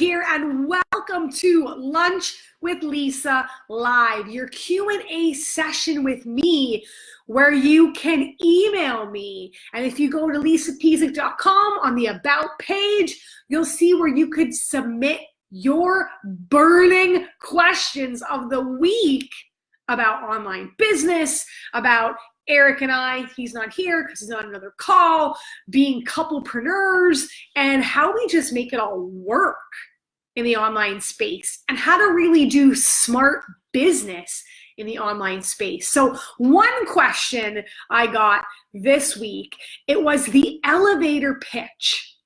here, and welcome to Lunch with Lisa Live, your Q&A session with me, where you can email me. And if you go to lisapezik.com on the About page, you'll see where you could submit your burning questions of the week about online business, about Eric and I, he's not here because he's on another call, being couplepreneurs, and how we just make it all work in the online space, and how to really do smart business in the online space. So one question I got this week, it was the elevator pitch.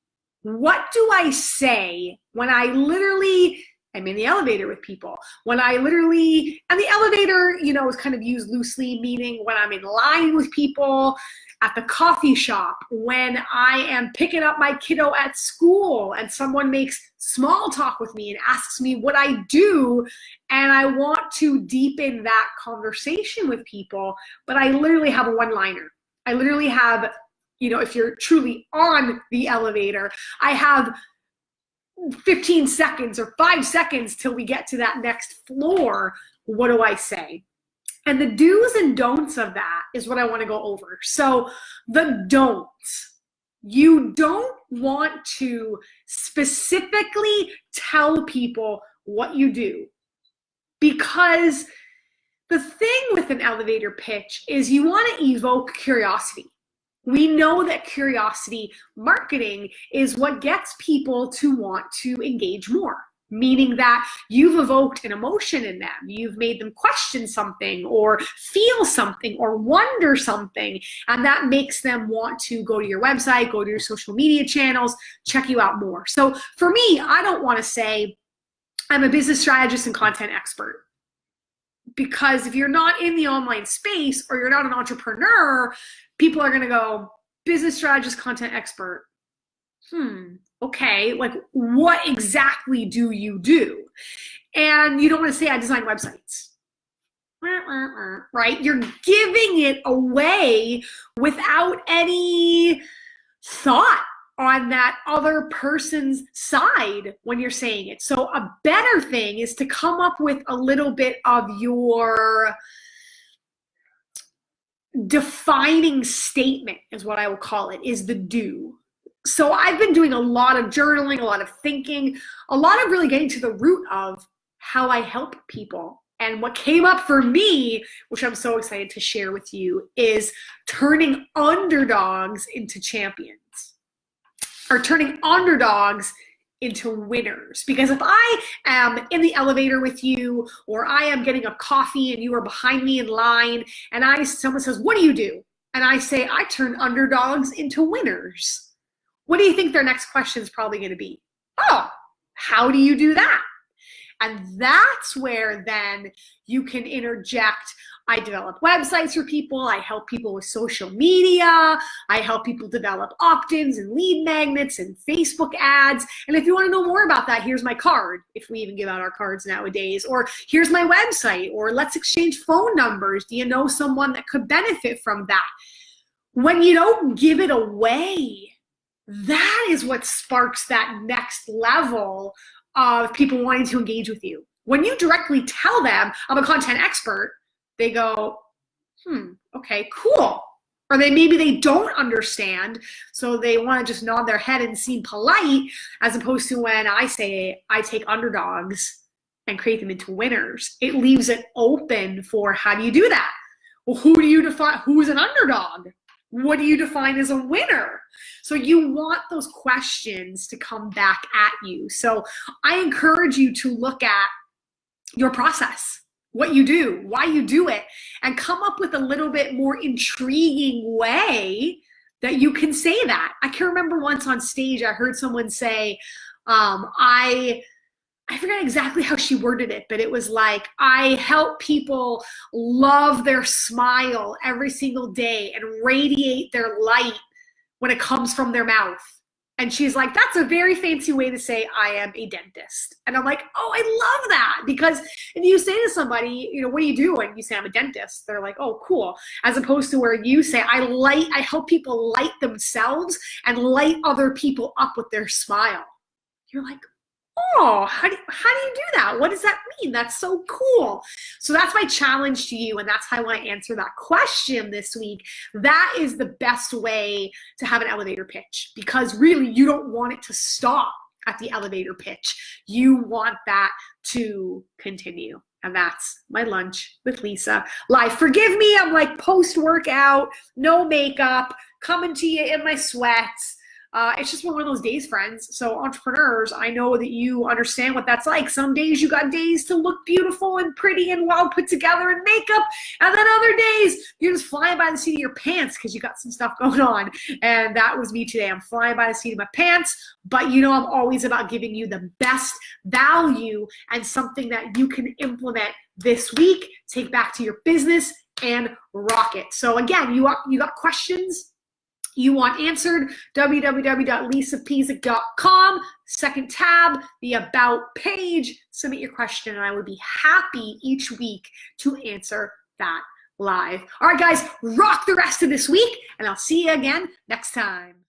What do I say when I'm in the elevator with people? And the elevator, is kind of used loosely, meaning when I'm in line with people, at the coffee shop, when I am picking up my kiddo at school and someone makes small talk with me and asks me what I do, and I want to deepen that conversation with people, but I literally have a one-liner. I literally have, if you're truly on the elevator, I have 15 seconds or 5 seconds till we get to that next floor. What do I say? And the do's and don'ts of that is what I want to go over. So the don'ts, you don't want to specifically tell people what you do, because the thing with an elevator pitch is you want to evoke curiosity. We know that curiosity marketing is what gets people to want to engage more, meaning that you've evoked an emotion in them. You've made them question something or feel something or wonder something, and that makes them want to go to your website, go to your social media channels, check you out more. So for me, I don't want to say I'm a business strategist and content expert, because if you're not in the online space or you're not an entrepreneur, people are going to go, business strategist, content expert. Okay, like what exactly do you do? And you don't want to say I design websites, right? You're giving it away without any thought on that other person's side when you're saying it. So a better thing is to come up with a little bit of your defining statement, is what I will call it, is the do. So I've been doing a lot of journaling, a lot of thinking, a lot of really getting to the root of how I help people. And what came up for me, which I'm so excited to share with you, is turning underdogs into champions, or turning underdogs into winners. Because if I am in the elevator with you, or I am getting a coffee and you are behind me in line, and someone says, what do you do? And I say, I turn underdogs into winners. What do you think their next question is probably going to be? Oh, how do you do that? And that's where then you can interject. I develop websites for people. I help people with social media. I help people develop opt-ins and lead magnets and Facebook ads. And if you want to know more about that, here's my card, if we even give out our cards nowadays. Or here's my website. Or let's exchange phone numbers. Do you know someone that could benefit from that? When you don't give it away, that is what sparks that next level of people wanting to engage with you. When you directly tell them I'm a content expert, they go, okay, cool. Or maybe they don't understand, so they want to just nod their head and seem polite, as opposed to when I say I take underdogs and create them into winners. It leaves it open for, how do you do that? Well, who do you define? Who's an underdog? What do you define as a winner? So you want those questions to come back at you. So I encourage you to look at your process, what you do, why you do it, and come up with a little bit more intriguing way that you can say that. I can remember once on stage, I heard someone say, I forget exactly how she worded it, but it was like, I help people love their smile every single day and radiate their light when it comes from their mouth. And she's like, that's a very fancy way to say I am a dentist. And I'm like, oh, I love that. Because if you say to somebody, what do you do? And you say, I'm a dentist. They're like, oh, cool. As opposed to where you say, I help people light themselves and light other people up with their smile. You're like, Oh, how do you do that? What does that mean? That's so cool. So that's my challenge to you, and that's how I want to answer that question this week. That is the best way to have an elevator pitch, because really you don't want it to stop at the elevator pitch. You want that to continue. And that's my lunch with Lisa live. Forgive me, I'm like post-workout, no makeup, coming to you in my sweats. It's just one of those days, friends. So entrepreneurs, I know that you understand what that's like. Some days you got days to look beautiful and pretty and well put together in makeup. And then other days you're just flying by the seat of your pants because you got some stuff going on. And that was me today. I'm flying by the seat of my pants, but you know I'm always about giving you the best value and something that you can implement this week, take back to your business and rock it. So again, you got questions you want answered, www.lisapezik.com, second tab, the About page, submit your question, and I would be happy each week to answer that live. All right, guys, rock the rest of this week, and I'll see you again next time.